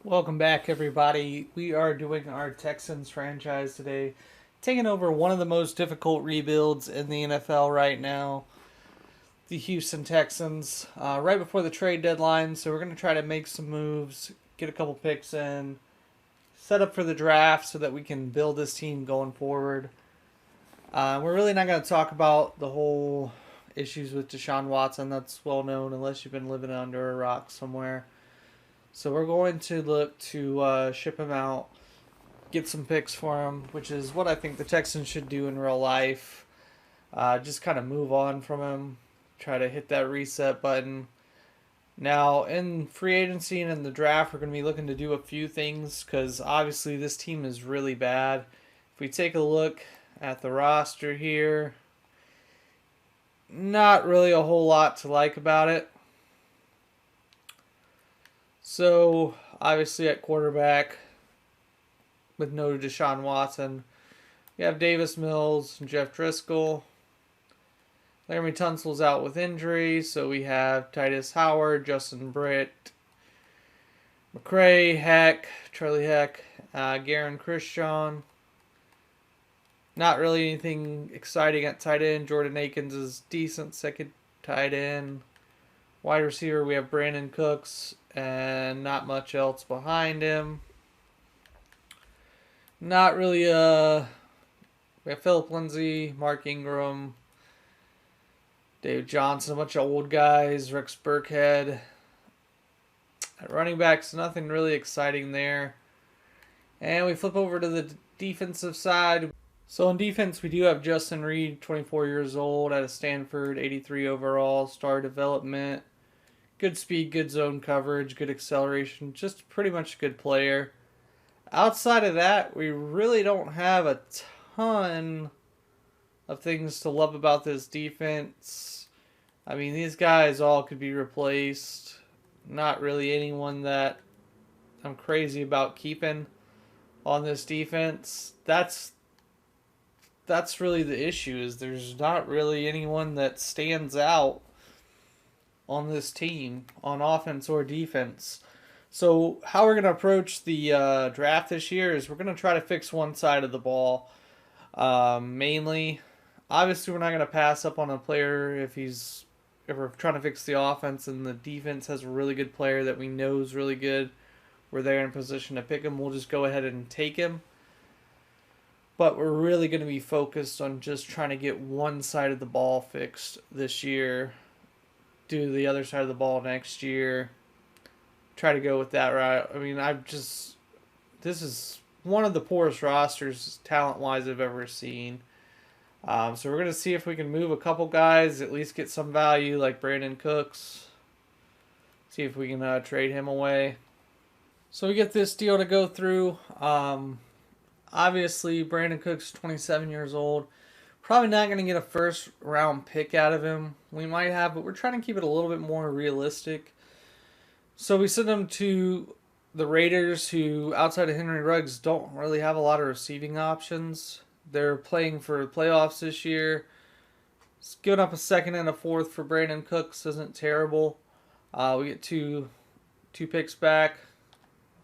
Welcome back, everybody. We are doing our Texans franchise today, taking over one of the most difficult rebuilds in the NFL right now, the Houston Texans, right before the trade deadline. So we're going to try to make some moves, get a couple picks in, set up for the draft so that we can build this team going forward. We're really not going to talk about the whole issues with Deshaun Watson. That's well known unless you've been living under a rock somewhere. So we're going to look to ship him out, get some picks for him, which is what I think the Texans should do in real life. Just kind of move on from him, try to hit that reset button. Now, in free agency and in the draft, we're going to be looking to do a few things because obviously this team is really bad. If we take a look at the roster here, not really a whole lot to like about it. So, obviously at quarterback, with no Deshaun Watson, we have Davis Mills and Jeff Driscoll. Laramie Tunsil's out with injury, so we have Titus Howard, Justin Britt, McCray, Heck, Charlie Heck, Garen Christian. Not really anything exciting at tight end. Jordan Akins is decent second tight end. Wide receiver, we have Brandon Cooks and not much else behind him. Not really we have Philip Lindsay, Mark Ingram, Dave Johnson, a bunch of old guys, Rex Burkhead. At running backs, nothing really exciting there. And we flip over to the defensive side. So on defense, we do have Justin Reed, 24 years old, out of Stanford, 83 overall, star development. Good speed, good zone coverage, good acceleration, just pretty much a good player. Outside of that, we really don't have a ton of things to love about this defense. I mean, these guys all could be replaced. Not really anyone that I'm crazy about keeping on this defense. That's really the issue, is there's not really anyone that stands out on this team on offense or defense. So how we're going to approach the draft this year is we're going to try to fix one side of the ball mainly. Obviously, we're not going to pass up on a player if we're trying to fix the offense and the defense has a really good player that we know is really good. We're there in position to pick him. We'll just go ahead and take him. But we're really going to be focused on just trying to get one side of the ball fixed this year. Do the other side of the ball next year. Try to go with that route. I mean, this is one of the poorest rosters talent-wise I've ever seen. So we're going to see if we can move a couple guys, at least get some value, like Brandon Cooks. See if we can trade him away. So we get this deal to go through. Obviously, Brandon Cooks, 27 years old. Probably not going to get a first round pick out of him. We might have, but we're trying to keep it a little bit more realistic. So we send him to the Raiders, who outside of Henry Ruggs don't really have a lot of receiving options. They're playing for playoffs this year. Giving up a second and a fourth for Brandon Cooks isn't terrible. We get two picks back.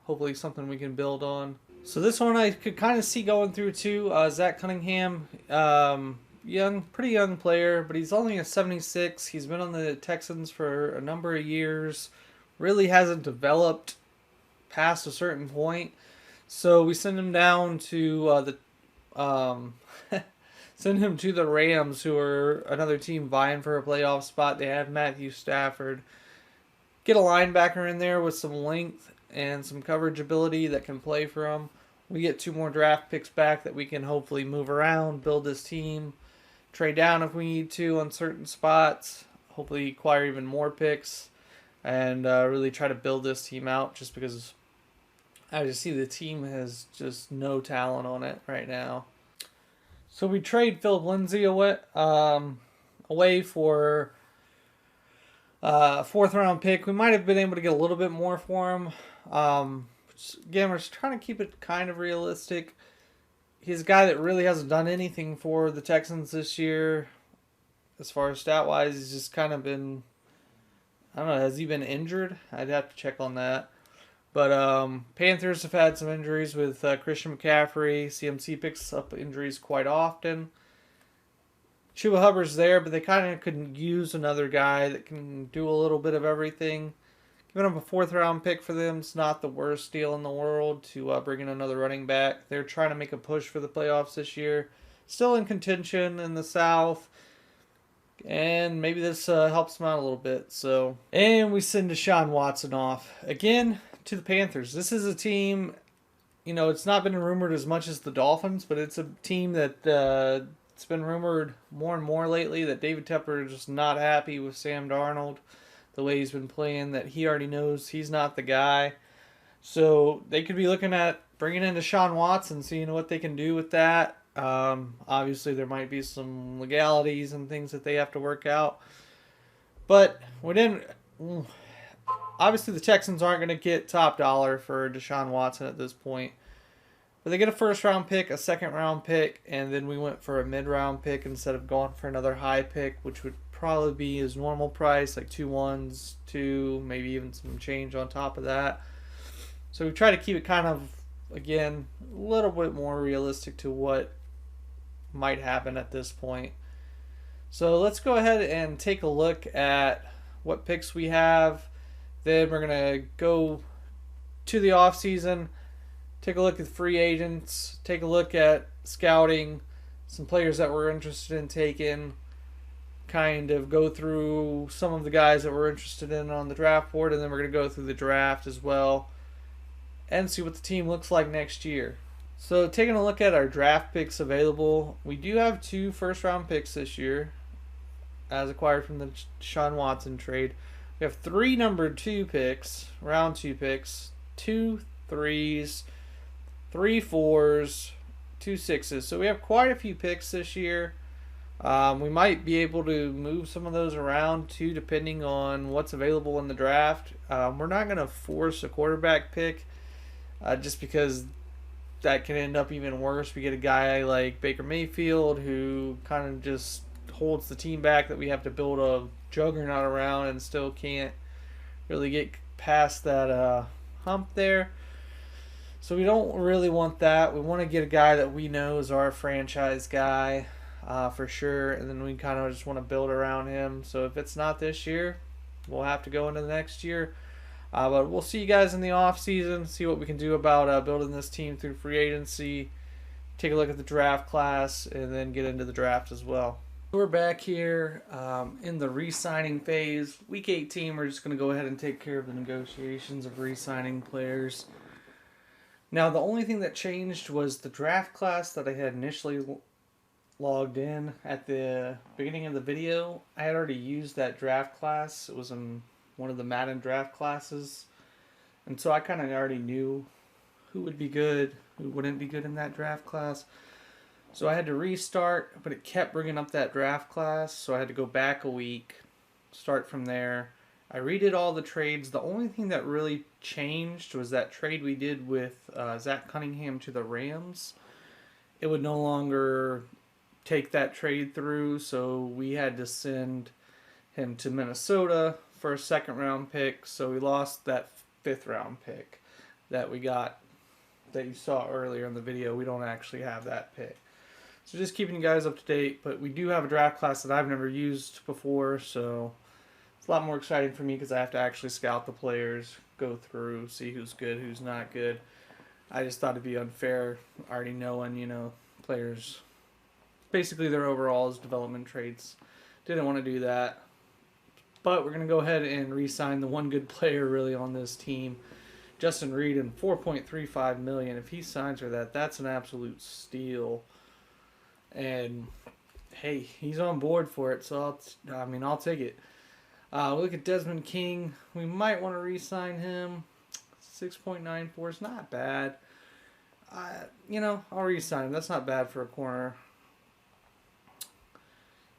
Hopefully something we can build on. So this one I could kind of see going through too. Zach Cunningham, pretty young player, but he's only a 76. He's been on the Texans for a number of years. Really hasn't developed past a certain point. So we send him down to send him to the Rams, who are another team vying for a playoff spot. They have Matthew Stafford. Get a linebacker in there with some length and some coverage ability that can play for him. We get 2 more draft picks back that we can hopefully move around, build this team, trade down if we need to on certain spots, hopefully acquire even more picks, and really try to build this team out, just because I just see the team has just no talent on it right now. So we trade Philip Lindsay away for a 4th round pick. We might have been able to get a little bit more for him. Again, we're just trying to keep it kind of realistic. He's a guy that really hasn't done anything for the Texans this year. As far as stat-wise, he's just kind of been, I don't know, has he been injured? I'd have to check on that. But Panthers have had some injuries with Christian McCaffrey. CMC picks up injuries quite often. Chuba Hubbard's there, but they kind of could use another guy that can do a little bit of everything. Giving up a 4th-round pick for them is not the worst deal in the world to bring in another running back. They're trying to make a push for the playoffs this year. Still in contention in the South. And maybe this helps them out a little bit. And we send Deshaun Watson off again to the Panthers. This is a team, it's not been rumored as much as the Dolphins, but it's a team that it's been rumored more and more lately that David Tepper is just not happy with Sam Darnold, the way he's been playing, that he already knows he's not the guy. So they could be looking at bringing in Deshaun Watson, seeing what they can do with that. Obviously, there might be some legalities and things that they have to work out. But obviously, the Texans aren't going to get top dollar for Deshaun Watson at this point. But they get a 1st-round pick, a 2nd-round pick, and then we went for a mid-round pick instead of going for another high pick, which would probably be his normal price, like 2 1s, 2, maybe even some change on top of that. So we try to keep it kind of, again, a little bit more realistic to what might happen at this point. So let's go ahead and take a look at what picks we have. Then we're going to go to the offseason, take a look at free agents, take a look at scouting, some players that we're interested in taking, kind of go through some of the guys that we're interested in on the draft board, and then we're going to go through the draft as well and see what the team looks like next year. So taking a look at our draft picks available, we do have 2 1st-round picks this year as acquired from the Deshaun Watson trade. We have 3 number 2 picks, round 2 picks, 2 3s, 3 4s, 2 6s. So we have quite a few picks this year. We might be able to move some of those around too, depending on what's available in the draft. We're not going to force a quarterback pick just because that can end up even worse. We get a guy like Baker Mayfield who kind of just holds the team back, that we have to build a juggernaut around and still can't really get past that hump there. So we don't really want that. We want to get a guy that we know is our franchise guy for sure, and then we kind of just want to build around him. So if it's not this year, we'll have to go into the next year. But we'll see you guys in the offseason, see what we can do about building this team through free agency, take a look at the draft class, and then get into the draft as well. We're back here in the re-signing phase. Week 18, we're just going to go ahead and take care of the negotiations of re-signing players. Now, the only thing that changed was the draft class that I had initially logged in at the beginning of the video. I had already used that draft class. It was in one of the Madden draft classes. And so I kind of already knew who would be good, who wouldn't be good in that draft class. So I had to restart, but it kept bringing up that draft class. So I had to go back a week, start from there. I redid all the trades. The only thing that really changed was that trade we did with Zach Cunningham to the Rams. It would no longer take that trade through, so we had to send him to Minnesota for a 2nd-round pick. So we lost that 5th-round pick that we got, that you saw earlier in the video. We don't actually have that pick. So just keeping you guys up to date, but we do have a draft class that I've never used before, so it's a lot more exciting for me because I have to actually scout the players, go through, see who's good, who's not good. I just thought it'd be unfair already knowing, players, basically their overalls, development traits. Didn't want to do that. But we're going to go ahead and re-sign the one good player really on this team, Justin Reed, in $4.35 million. If he signs for that, that's an absolute steal. And hey, he's on board for it, so I'll take it. We look at Desmond King. We might want to re-sign him. 6.94 is not bad. I'll re-sign him. That's not bad for a corner.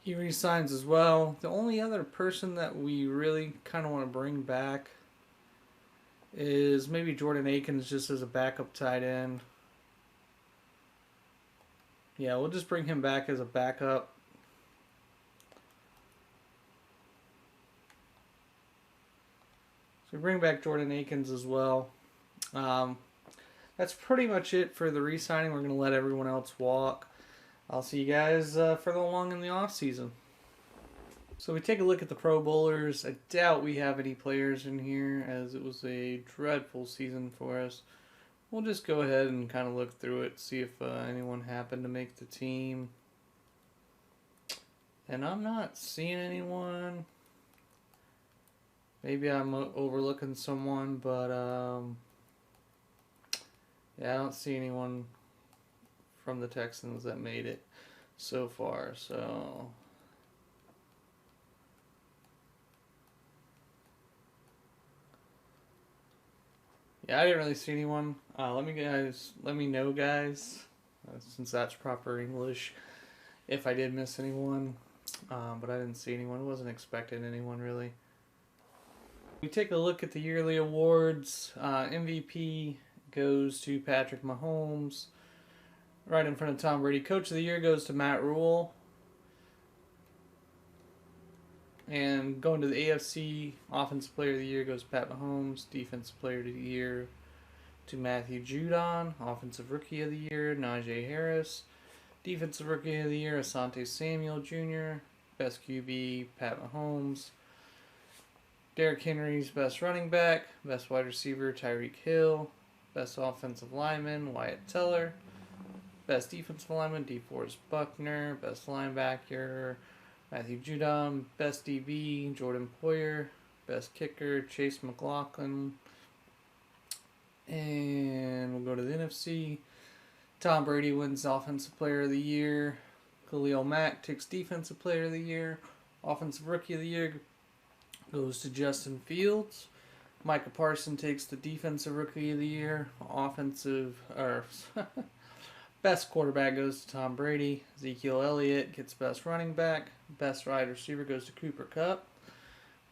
He re-signs as well. The only other person that we really kind of want to bring back is maybe Jordan Akins, just as a backup tight end. Yeah, we'll just bring him back as a backup. So we bring back Jordan Akins as well. Um, that's pretty much it for the re-signing. We're going to let everyone else walk. I'll see you guys further along in the offseason. So we take a look at the Pro Bowlers. I doubt we have any players in here, as it was a dreadful season for us. We'll just go ahead and kind of look through it, see if anyone happened to make the team. And I'm not seeing anyone. Maybe I'm overlooking someone, but yeah, I don't see anyone from the Texans that made it so far. So yeah, I didn't really see anyone. Let me know, guys, since that's proper English, if I did miss anyone. But I didn't see anyone. I wasn't expecting anyone really. We take a look at the yearly awards. MVP goes to Patrick Mahomes, right in front of Tom Brady. Coach of the Year goes to Matt Rule. And going to the AFC, Offensive Player of the Year goes to Pat Mahomes. Defensive Player of the Year to Matthew Judon. Offensive Rookie of the Year, Najee Harris. Defensive Rookie of the Year, Asante Samuel Jr. Best QB, Pat Mahomes. Derrick Henry's best running back. Best wide receiver, Tyreek Hill. Best offensive lineman, Wyatt Teller. Best defensive lineman, DeForest Buckner. Best linebacker, Matthew Judon. Best DB, Jordan Poyer. Best kicker, Chase McLaughlin. And we'll go to the NFC. Tom Brady wins Offensive Player of the Year. Khalil Mack takes Defensive Player of the Year. Offensive Rookie of the Year goes to Justin Fields. Micah Parsons takes the Defensive Rookie of the Year. Best quarterback goes to Tom Brady. Ezekiel Elliott gets best running back. Best wide receiver goes to Cooper Kupp.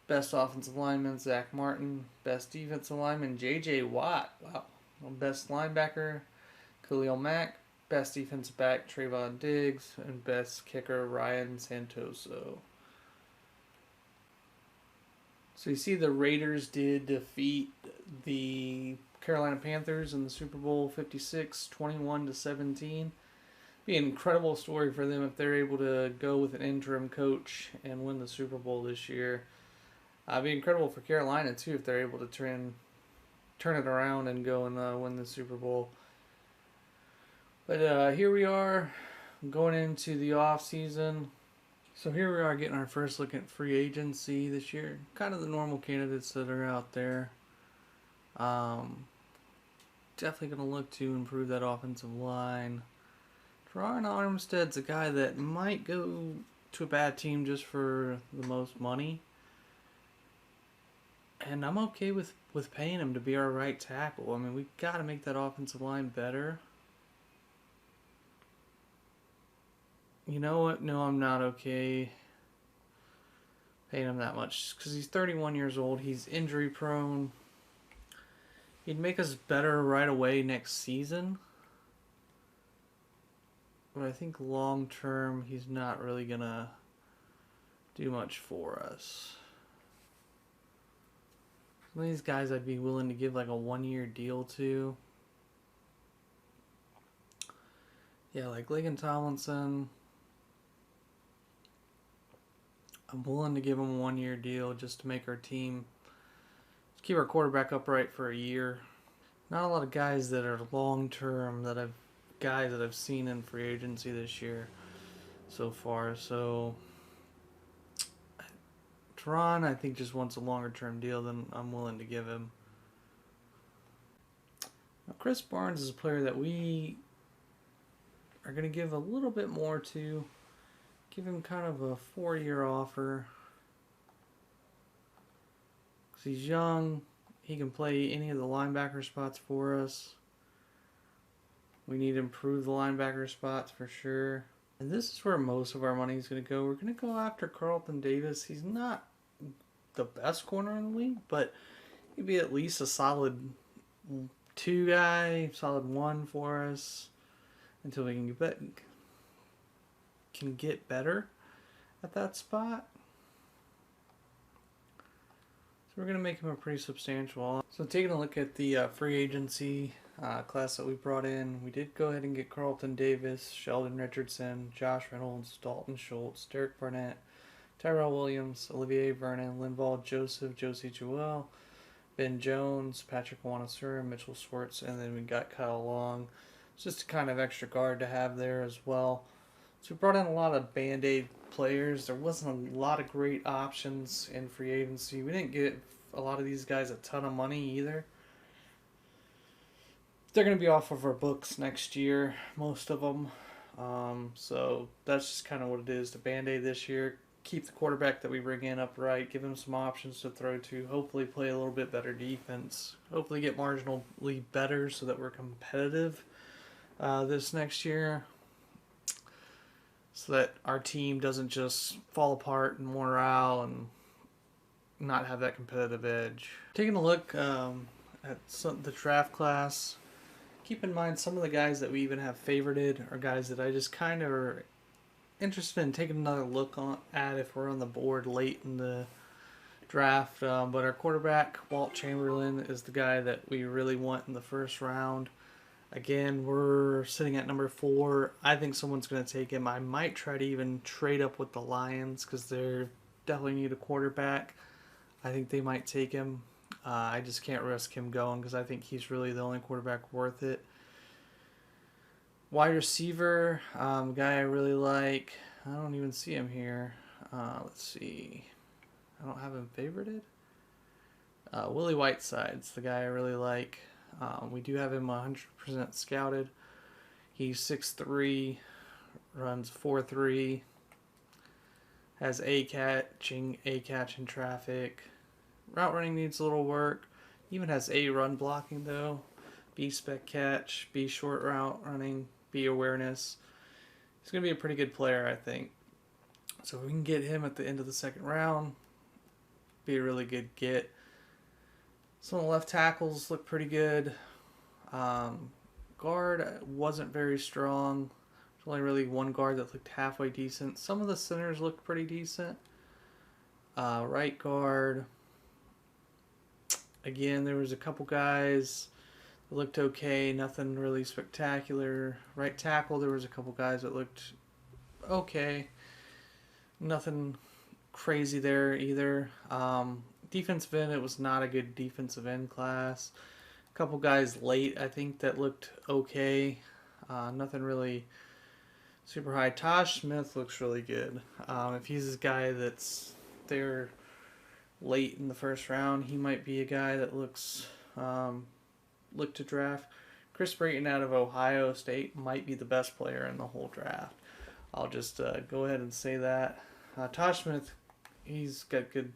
Best offensive lineman, Zach Martin. Best defensive lineman, J.J. Watt. Wow. Best linebacker, Khalil Mack. Best defensive back, Trayvon Diggs. And best kicker, Ryan Santoso. So you see the Raiders did defeat the Carolina Panthers in the Super Bowl 56, 21-17. Be an incredible story for them if they're able to go with an interim coach and win the Super Bowl this year. Be incredible for Carolina too if they're able to turn it around and go and win the Super Bowl. But here we are going into the offseason. So here we are getting our first look at free agency this year. Kind of the normal candidates that are out there. Definitely going to look to improve that offensive line. Teron Armstead's a guy that might go to a bad team just for the most money. And I'm okay with paying him to be our right tackle. I mean, we've got to make that offensive line better. You know what? No, I'm not okay paying him that much. Because he's 31 years old. He's injury prone. He'd make us better right away next season. But I think long term, he's not really going to do much for us. Some of these guys I'd be willing to give like a 1-year deal to. Yeah, like Laken Tomlinson. I'm willing to give him a 1-year deal just to make our team, just keep our quarterback upright for a year. Not a lot of guys that are long term guys that I've seen in free agency this year so far. So Teron, I think, just wants a longer term deal than I'm willing to give him. Now, Chris Barnes is a player that we are going to give a little bit more to. Give him kind of a 4-year offer. Because he's young. He can play any of the linebacker spots for us. We need to improve the linebacker spots for sure. And this is where most of our money is going to go. We're going to go after Carlton Davis. He's not the best corner in the league, but he'd be at least a solid 2 guy, solid 1 for us until we can get better at that spot. So we're going to make him a pretty substantial. So taking a look at the free agency class that we brought in, we did go ahead and get Carlton Davis, Sheldon Richardson, Josh Reynolds, Dalton Schultz, Derek Barnett, Tyrell Williams, Olivier Vernon, Linval Joseph, Josie Joel, Ben Jones, Patrick Wanasura, Mitchell Schwartz, and then we got Kyle Long. It's just a kind of extra guard to have there as well. So we brought in a lot of Band-Aid players. There wasn't a lot of great options in free agency. We didn't get a lot of these guys a ton of money either. They're going to be off of our books next year, most of them. So that's just kind of what it is to Band-Aid this year. Keep the quarterback that we bring in upright, give him some options to throw to, hopefully play a little bit better defense, hopefully get marginally better so that we're competitive this next year, so that our team doesn't just fall apart in morale and not have that competitive edge. Taking a look at the draft class, keep in mind some of the guys that we even have favorited are guys that I just kind of are interested in taking another look at if we're on the board late in the draft. But our quarterback, Walt Chamberlain, is the guy that we really want in the first round. Again, we're sitting at number 4. I think someone's going to take him. I might try to even trade up with the Lions because they definitely need a quarterback. I think they might take him. I just can't risk him going because I think he's really the only quarterback worth it. Wide receiver, guy I really like. I don't even see him here. Let's see. I don't have him favorited. Willie Whiteside's the guy I really like. We do have him 100% scouted. He's 6'3", runs 4.3, has a catch in traffic. Route running needs a little work. Even has A run blocking though. B spec catch, B short route running, B awareness. He's going to be a pretty good player, I think. So if we can get him at the end of the second round, be a really good get. Some of the left tackles look pretty good. Guard wasn't very strong. There's only really one guard that looked halfway decent. Some of the centers looked pretty decent. Right guard. Again, there was a couple guys that looked okay. Nothing really spectacular. Right tackle, there was a couple guys that looked okay. Nothing crazy there either. Defensive end, it was not a good defensive end class. A couple guys late, I think, that looked okay. Nothing really super high. Tosh Smith looks really good. If he's a guy that's there late in the first round, he might be a guy that looks look to draft. Chris Brayton out of Ohio State might be the best player in the whole draft. I'll just go ahead and say that. Tosh Smith, he's got good.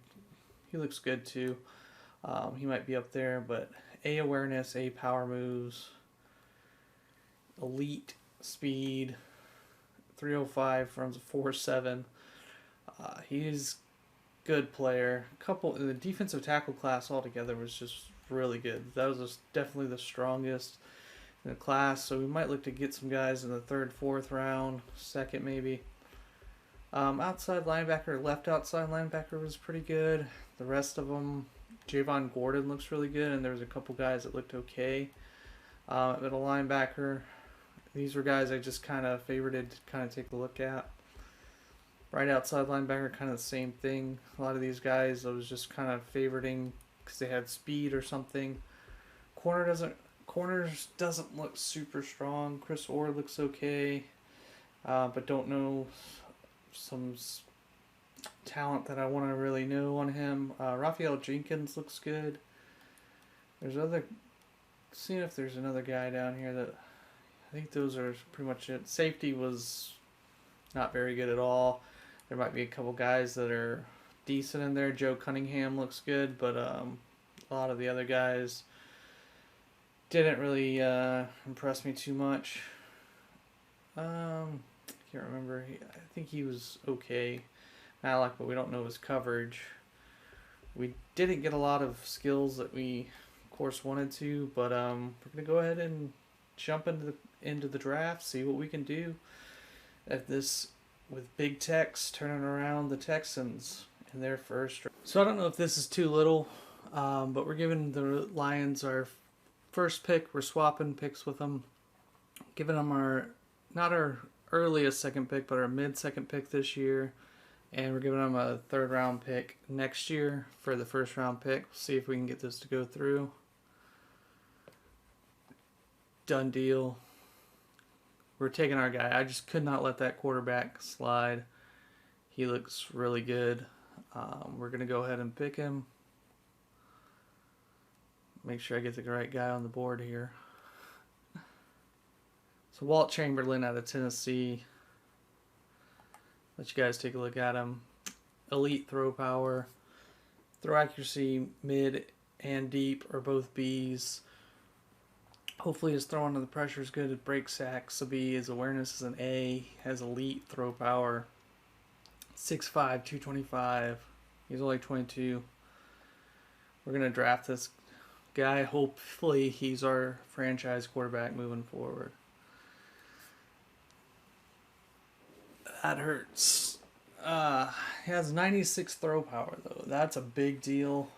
He looks good too. He might be up there, but A awareness, A power moves, elite speed, 305, runs a 4.7. He's good player. The defensive tackle class altogether was just really good. That was definitely the strongest in the class. So we might look to get some guys in the 3rd, 4th round, 2nd maybe. Outside linebacker, left outside linebacker was pretty good. The rest of them, Javon Gordon looks really good, and there was a couple guys that looked okay. Middle linebacker, these were guys I just kind of favorited to kind of take a look at. Right outside linebacker, kind of the same thing. A lot of these guys I was just kind of favoriting because they had speed or something. Corners doesn't look super strong. Chris Orr looks okay, but don't know some talent that I want to really know on him. Raphael Jenkins looks good. Seeing if there's another guy down here that I think those are pretty much it. Safety was not very good at all. There might be a couple guys that are decent in there. Joe Cunningham looks good, but a lot of the other guys didn't really impress me too much. Can't remember. I think he was okay. But we don't know his coverage. We didn't get a lot of skills that we, of course, wanted to, but we're gonna go ahead and jump into the draft, see what we can do at this with Big Tex turning around the Texans in their first draft. So I don't know if this is too little But we're giving the Lions our first pick. We're swapping picks with them, giving them not our earliest second pick, but our mid-second pick this year. And we're giving them a third-round pick next year for the first-round pick. See if we can get this to go through. Done deal. We're taking our guy. I just could not let that quarterback slide. He looks really good. We're going to go ahead and pick him. Make sure I get the right guy on the board here. So Walt Chamberlain out of Tennessee. Let you guys take a look at him. Elite throw power. Throw accuracy, mid and deep are both Bs. Hopefully his throw under the pressure is good. His break sacks a B. His awareness is an A. Has elite throw power. 6'5", 225. He's only 22. We're going to draft this guy. Hopefully he's our franchise quarterback moving forward. That hurts. He has 96 throw power, though. That's a big deal.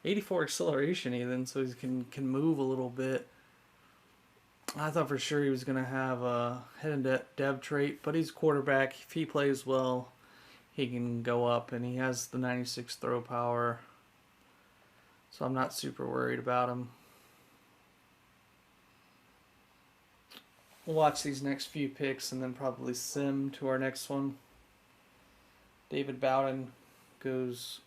84 acceleration even, so he can move a little bit. I thought for sure he was going to have a hidden dev trait, but he's quarterback. If he plays well, he can go up, and he has the 96 throw power. So I'm not super worried about him. We'll watch these next few picks and then probably sim to our next one. David Bowden goes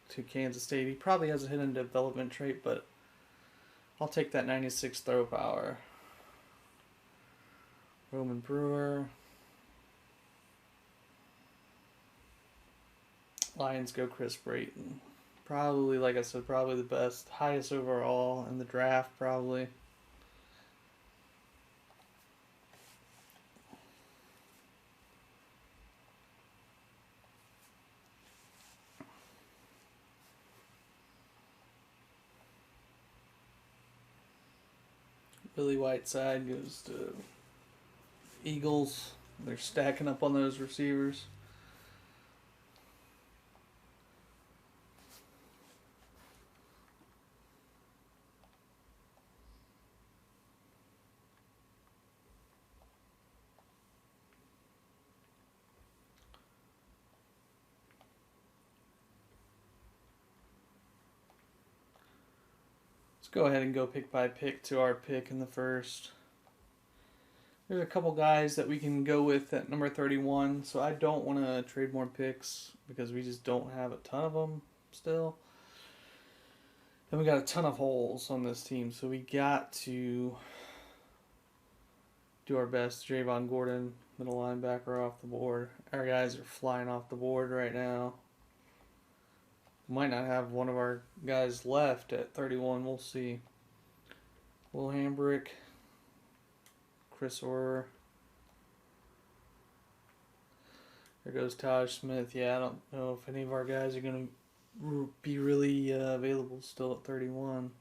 to Kansas State. He probably has a hidden development trait, but I'll take that 96 throw power. Roman Brewer. Lions go Chris Brayton. Probably, like I said, probably the best. Highest overall in the draft, probably. Billy Whiteside goes to Eagles. They're stacking up on those receivers. Go ahead and go pick by pick to our pick in the first. There's a couple guys that we can go with at number 31, so I don't want to trade more picks because we just don't have a ton of them still. And we got a ton of holes on this team, so we got to do our best. Javon Gordon, middle linebacker, off the board. Our guys are flying off the board right now. Might not have one of our guys left at 31. We'll see. Will Hambrick, Chris Orr. There goes Taj Smith. Yeah, I don't know if any of our guys are going to be really available still at 31.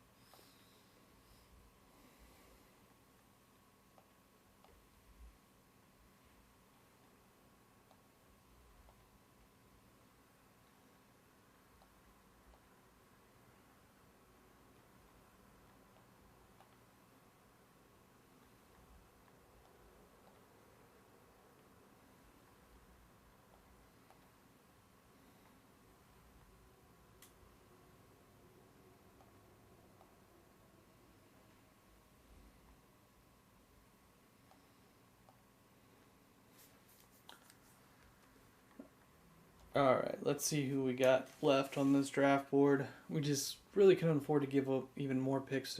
Alright, let's see who we got left on this draft board. We just really couldn't afford to give up even more picks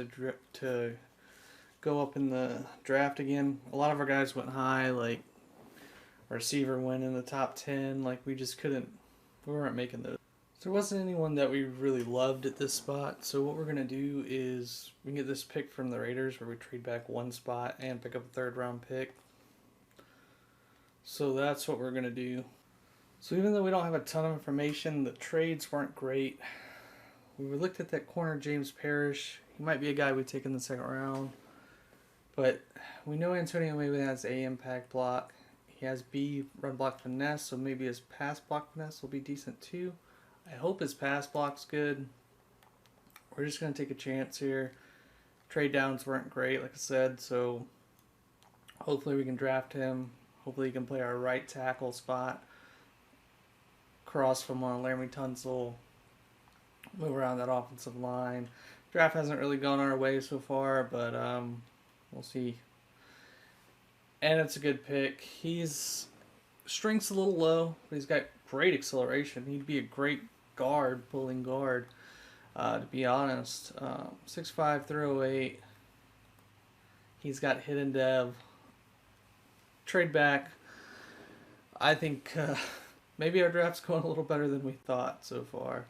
to go up in the draft again. A lot of our guys went high, like our receiver went in the top 10. Like we weren't making those. So there wasn't anyone that we really loved at this spot. So what we're going to do is we can get this pick from the Raiders where we trade back one spot and pick up a third round pick. So that's what we're going to do. So even though we don't have a ton of information, the trades weren't great. We looked at that corner, James Parrish. He might be a guy we take in the second round. But we know Antonio maybe has A, impact block. He has B, run block finesse, so maybe his pass block finesse will be decent too. I hope his pass block's good. we're just going to take a chance here. Trade downs weren't great, like I said, so hopefully we can draft him. Hopefully he can play our right tackle spot. Cross from Laramie Tunsil. Move around that offensive line. Draft hasn't really gone our way so far, but we'll see. And it's a good pick. He's strength's a little low, but he's got great acceleration. He'd be a great guard, pulling guard, to be honest. 6'5", 308. He's got hidden dev. Trade back. I think maybe our draft's going a little better than we thought so far.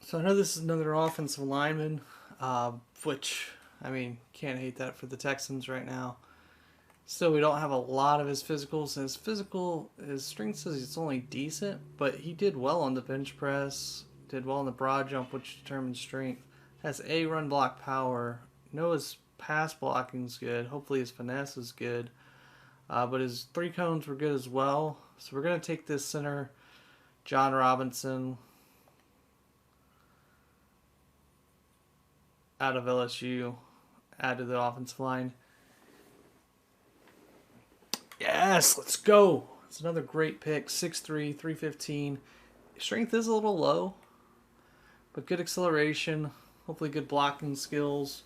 So I know this is another offensive lineman, which, I mean, can't hate that for the Texans right now. Still, we don't have a lot of his physicals. His strength says it's only decent, but he did well on the bench press, did well on the broad jump, which determines strength. Has A, run block power. Know his pass blocking's good. Hopefully his finesse is good. But his 3 cones were good as well. So we're going to take this center, John Robinson, out of LSU, add to the offensive line. Yes, let's go. It's another great pick. 6'3", 315. Strength is a little low, but good acceleration. Hopefully good blocking skills.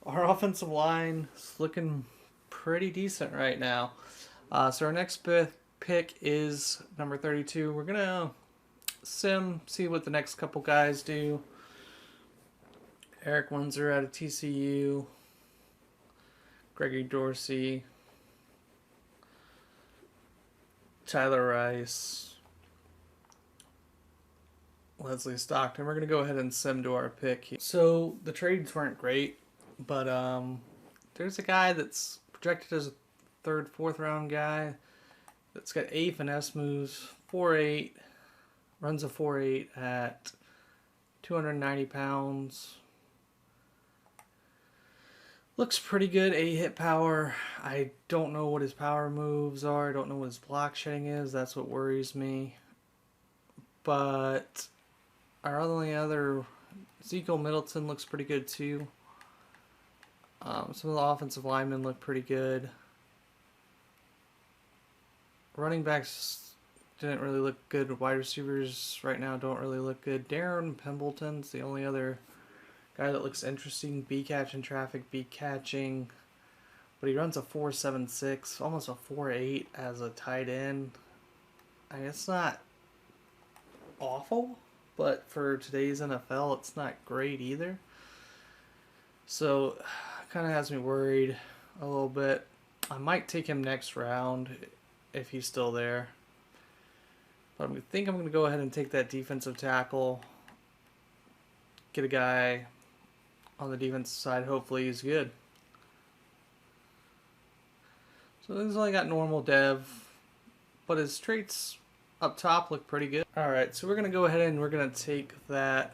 Our offensive line is looking pretty decent right now. So our next pick is number 32. We're going to see what the next couple guys do. Eric Windsor out of TCU. Gregory Dorsey. Tyler Rice. Leslie Stockton. We're going to go ahead and sim to our pick here. So the trades weren't great, but there's a guy that's projected as a 3rd, 4th round guy that's got A finesse moves, 4'8", runs a 4'8" at 290 pounds. Looks pretty good. 8 hit power. I don't know what his power moves are. I don't know what his block shedding is. That's what worries me. But our only other, Ezekiel Middleton looks pretty good too. Some of the offensive linemen look pretty good. Running backs didn't really look good. Wide receivers right now don't really look good. Darren Pembleton's the only other guy that looks interesting. B catching traffic, B catching. But he runs a 4.76, almost a 4.8 as a tight end. I mean, it's not awful, but for today's NFL, it's not great either. So, kind of has me worried a little bit. I might take him next round if he's still there. But I think I'm going to go ahead and take that defensive tackle. Get a guy on the defensive side. Hopefully he's good. So he's only got normal dev, but his traits up top look pretty good. Alright, so we're going to go ahead and we're going to take that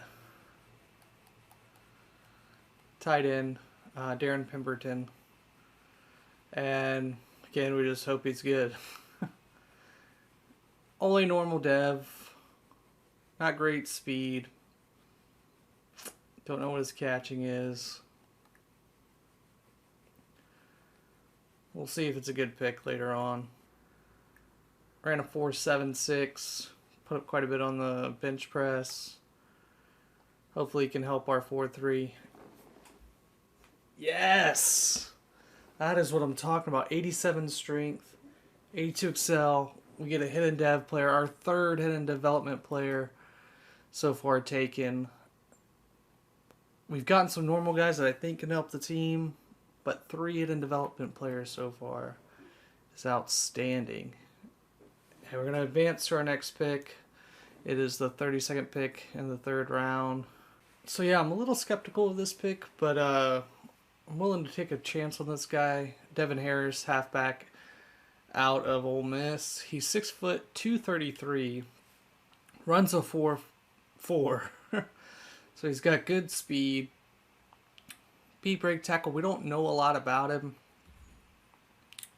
tight end, Darren Pemberton. And again, we just hope he's good. Only normal dev. Not great speed. Don't know what his catching is. We'll see if it's a good pick later on. Ran a 4.76. Put up quite a bit on the bench press. Hopefully he can help our 4.3. Yes! That is what I'm talking about. 87 strength. 82 excel. We get a hidden dev player. Our 3rd hidden development player so far taken. We've gotten some normal guys that I think can help the team, but 3 hidden development players so far is outstanding. And we're going to advance to our next pick. It is the 32nd pick in the 3rd round. So yeah, I'm a little skeptical of this pick, but I'm willing to take a chance on this guy. Devin Harris, halfback out of Ole Miss. He's 6 foot, 233. Runs a 4.4. So he's got good speed. Beat break tackle. We don't know a lot about him.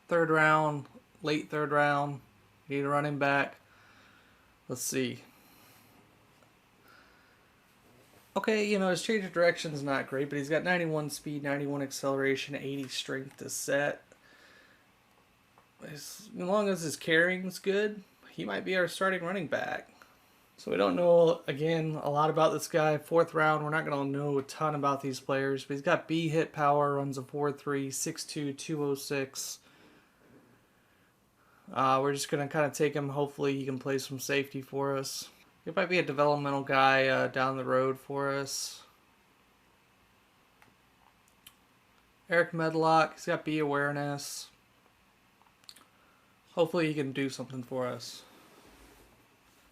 3rd round, late 3rd round. Need a running back. Let's see. Okay, you know, his change of direction is not great, but he's got 91 speed, 91 acceleration, 80 strength to set. As long as his carrying's good, he might be our starting running back. So we don't know, again, a lot about this guy. Fourth round, we're not going to know a ton about these players, but he's got B hit power, runs a 4.3, 6'2", 206. We're just going to kind of take him. Hopefully he can play some safety for us. He might be a developmental guy down the road for us. Eric Medlock, he's got B awareness. Hopefully he can do something for us.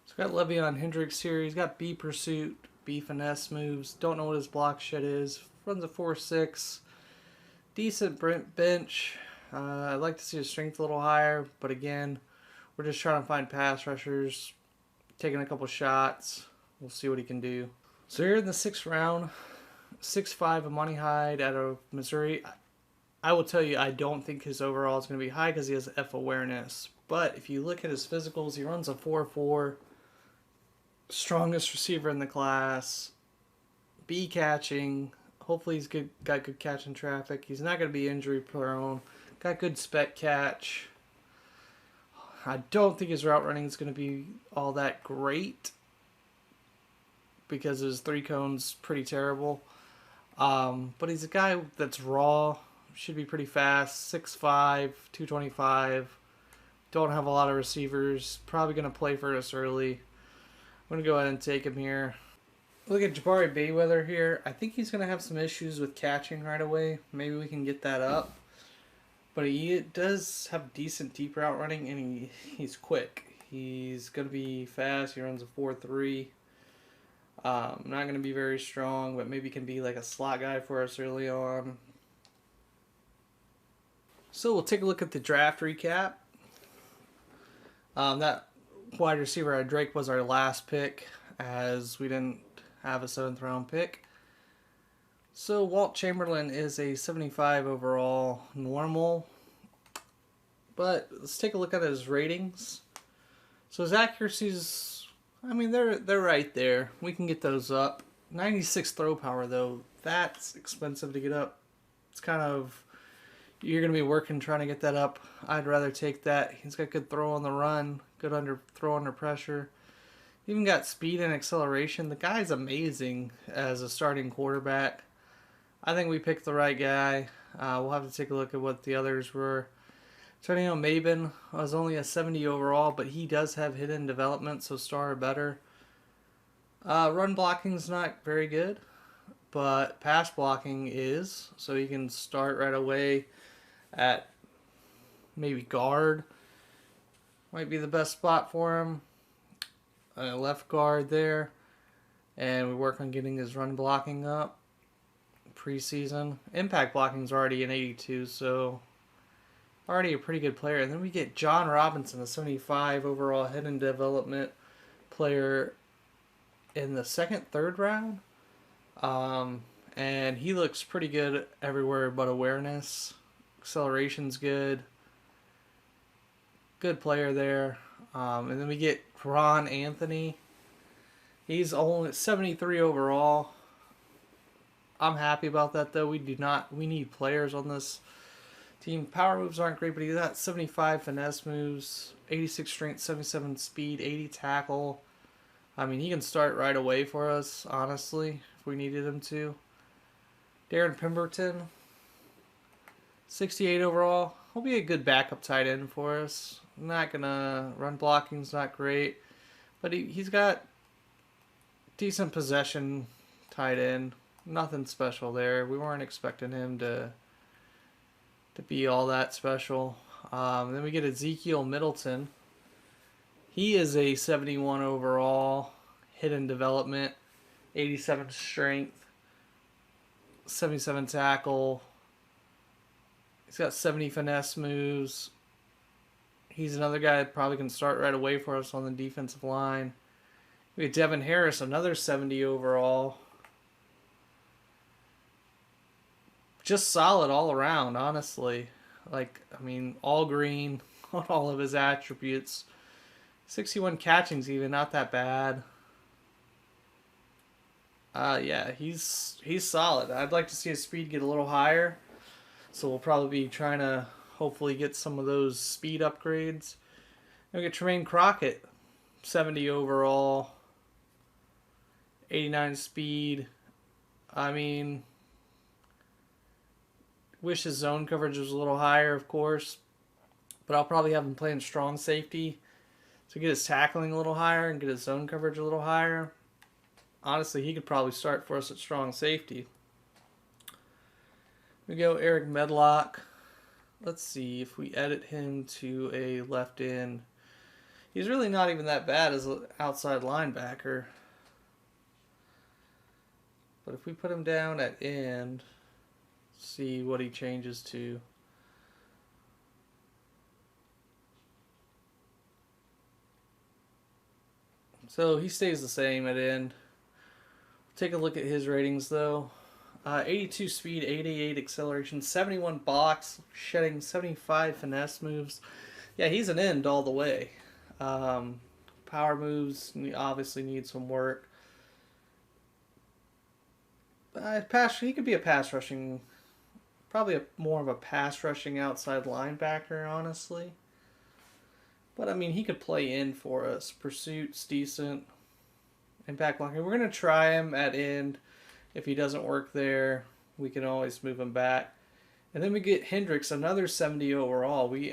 He's got Le'Veon Hendricks here. He's got B pursuit, B finesse moves. Don't know what his block shed is. Runs a 4.6. Decent bench. I'd like to see his strength a little higher, but again, we're just trying to find pass rushers, taking a couple shots. We'll see what he can do. So here in the 6th round, 6'5", Amani Hyde out of Missouri. I will tell you, I don't think his overall is going to be high because he has F awareness. But if you look at his physicals, he runs a 4.4, strongest receiver in the class, B catching. Hopefully he's got good catching traffic. He's not going to be injury prone. Got good spec catch. I don't think his route running is going to be all that great because his 3 cone's pretty terrible. But he's a guy that's raw. Should be pretty fast. 6'5", 225. Don't have a lot of receivers. Probably going to play for us early. I'm going to go ahead and take him here. Look at Jabari Bayweather here. I think he's going to have some issues with catching right away. Maybe we can get that up. But he does have decent deep route running, and he's quick. He's going to be fast. He runs a 4.3. Not going to be very strong, but maybe can be like a slot guy for us early on. So we'll take a look at the draft recap. That wide receiver Drake was our last pick, as we didn't have a 7th round pick. So Walt Chamberlain is a 75 overall normal. But let's take a look at his ratings. So his accuracies, I mean, they're right there. We can get those up. 96 throw power, though, that's expensive to get up. It's kind of, you're going to be working trying to get that up. I'd rather take that. He's got good throw on the run, good throw under pressure. Even got speed and acceleration. The guy's amazing as a starting quarterback. I think we picked the right guy. We'll have to take a look at what the others were. Antonio Maben was only a 70 overall, but he does have hidden development, so star or better. Run blocking's not very good, but pass blocking is, so you can start right away at maybe guard. Might be the best spot for him. Left guard there, and we work on getting his run blocking up. Preseason impact blocking is already an 82, so already a pretty good player. And then we get John Robinson, a 75 overall hidden development player in the 2nd, 3rd round. And he looks pretty good everywhere but awareness. Acceleration's good. Good player there. And then we get Ron Anthony. He's only 73 overall. I'm happy about that, though. We need players on this team. Power moves aren't great, but he's got 75 finesse moves, 86 strength, 77 speed, 80 tackle. I mean, he can start right away for us, honestly, if we needed him to. Darren Pemberton, 68 overall. He'll be a good backup tight end for us. Not gonna run blocking's not great, but he's got decent possession tight end. Nothing special there. We weren't expecting him to be all that special. Then we get Ezekiel Middleton. He is a 71 overall, hidden development, 87 strength, 77 tackle. He's got 70 finesse moves. He's another guy that probably can start right away for us on the defensive line. We get Devin Harris, another 70 overall. Just solid all around, honestly. Like, I mean, all green on all of his attributes. 61 catching's even not that bad. Yeah, he's solid. I'd like to see his speed get a little higher. So we'll probably be trying to hopefully get some of those speed upgrades. We get Tremaine Crockett, 70 overall, 89 speed. I mean, wish his zone coverage was a little higher, of course. But I'll probably have him playing strong safety to get his tackling a little higher and get his zone coverage a little higher. Honestly, he could probably start for us at strong safety. We go Eric Medlock. Let's see if we edit him to a left end. He's really not even that bad as an outside linebacker. But if we put him down at end, see what he changes to. So he stays the same at end. Take a look at his ratings though. 82 speed, 88 acceleration, 71 box, shedding 75 finesse moves. Yeah, he's an end all the way. Power moves obviously need some work. He could be a pass rushing, probably more of a pass rushing outside linebacker, honestly. But I mean, he could play in for us. Pursuit's decent. Impact blocking. We're going to try him at end. If he doesn't work there, we can always move him back. And then we get Hendricks, another 70 overall. We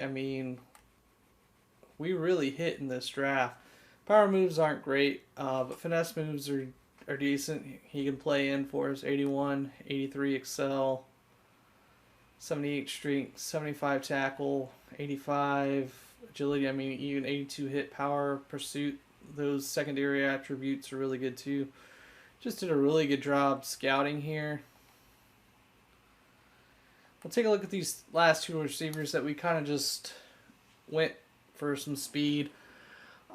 really hit in this draft. Power moves aren't great, but finesse moves are decent. He can play in for us. 81, 83 excel, 78 strength, 75 tackle, 85 agility. I mean, even 82 hit power, pursuit. Those secondary attributes are really good too. Just did a really good job scouting here. We'll take a look at these last two receivers that we kind of just went for some speed.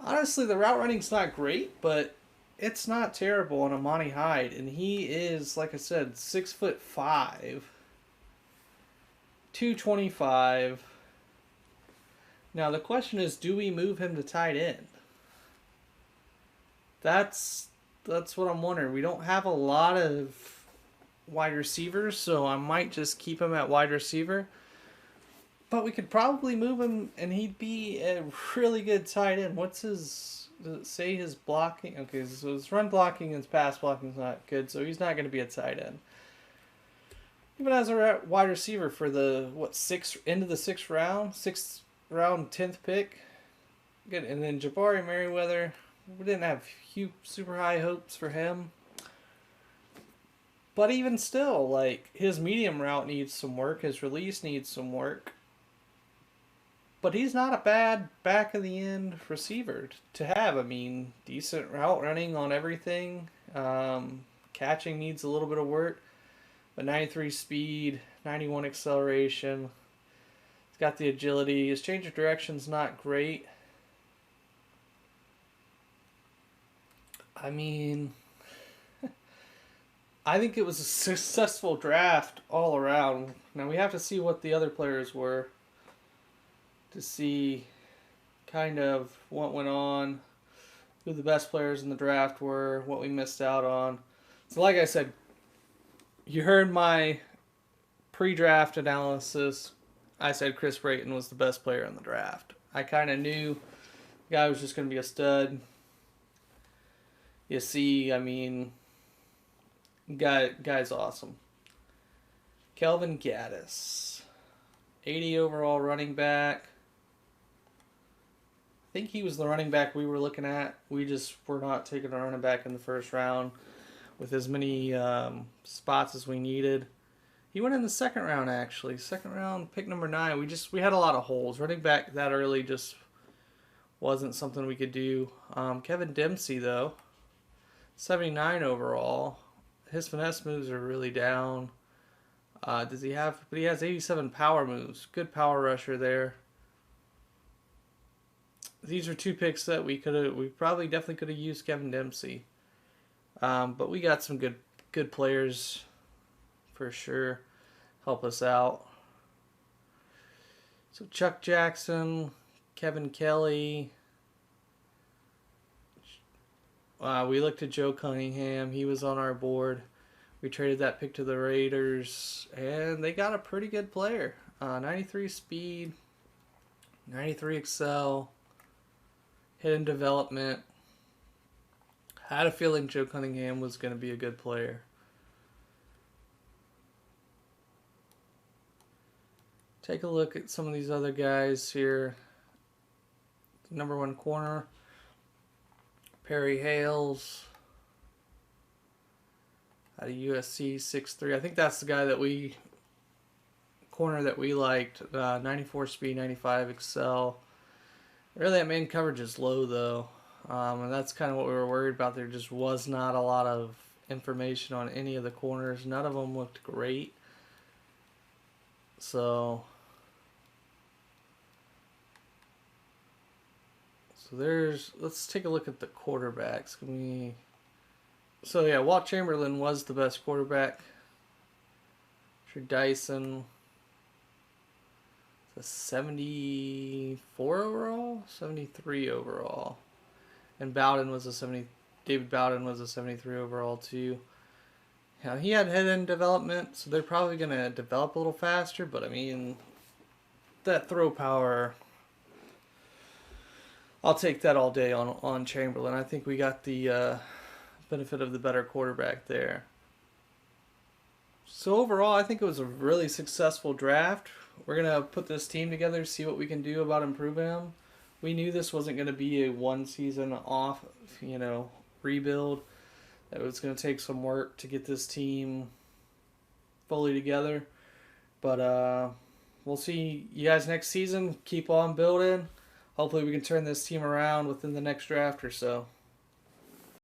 Honestly, the route running's not great, but it's not terrible on Amani Hyde. And he is, like I said, 6'5", 225. Now the question is, do we move him to tight end? That's what I'm wondering. We don't have a lot of wide receivers, so I might just keep him at wide receiver. But we could probably move him, and he'd be a really good tight end. What's his... Does it say his blocking? Okay, so his run blocking and his pass blocking is not good, so he's not going to be a tight end. Even as a wide receiver for the, end of the sixth round, 10th pick. Good. And then Jabari Merriweather, we didn't have super high hopes for him. But even still, like, his medium route needs some work. His release needs some work. But he's not a bad back of the end receiver to have. I mean, decent route running on everything. Catching needs a little bit of work. But 93 speed, 91 acceleration. He's got the agility. His change of direction's not great. I mean, I think it was a successful draft all around. Now we have to see what the other players were to see kind of what went on, who the best players in the draft were, what we missed out on. So like I said, you heard my pre-draft analysis. I said Chris Brayton was the best player in the draft. I kind of knew the guy was just going to be a stud. You see, I mean, guy's awesome. Kelvin Gaddis, 80 overall running back. I think he was the running back we were looking at. We just were not taking a running back in the first round with as many spots as we needed. He went in the second round, actually. Second round, pick number 9. We had a lot of holes. Running back that early just wasn't something we could do. Kevin Dempsey, though, 79 overall. His finesse moves are really down. But he has 87 power moves. Good power rusher there. These are two picks that we probably definitely could have used Kevin Dempsey. But we got some good players for sure. Help us out. So Chuck Jackson, Kevin Kelly, We looked at Joe Cunningham. He was on our board. We traded that pick to the Raiders, and they got a pretty good player. 93 speed, 93 excel, hidden development. Had a feeling Joe Cunningham was going to be a good player. Take a look at some of these other guys here. Number 1 corner, Perry Hales. Out of USC, 6'3". I think that's the guy that corner that we liked. 94 speed, 95 excel. Really, that main coverage is low though, and that's kind of what we were worried about. There just was not a lot of information on any of the corners. None of them looked great. So let's take a look at the quarterbacks. So yeah, Walt Chamberlain was the best quarterback. Sure, Dyson, a 74 overall, 73 overall, and Bowden was a 70. David Bowden was a 73 overall too. Now he had head-end development, so they're probably gonna develop a little faster. But I mean, that throw power, I'll take that all day on Chamberlain. I think we got the benefit of the better quarterback there. So overall, I think it was a really successful draft. We're going to put this team together, see what we can do about improving them. We knew this wasn't going to be a one season off, rebuild. It was going to take some work to get this team fully together. But we'll see you guys next season. Keep on building. Hopefully we can turn this team around within the next draft or so.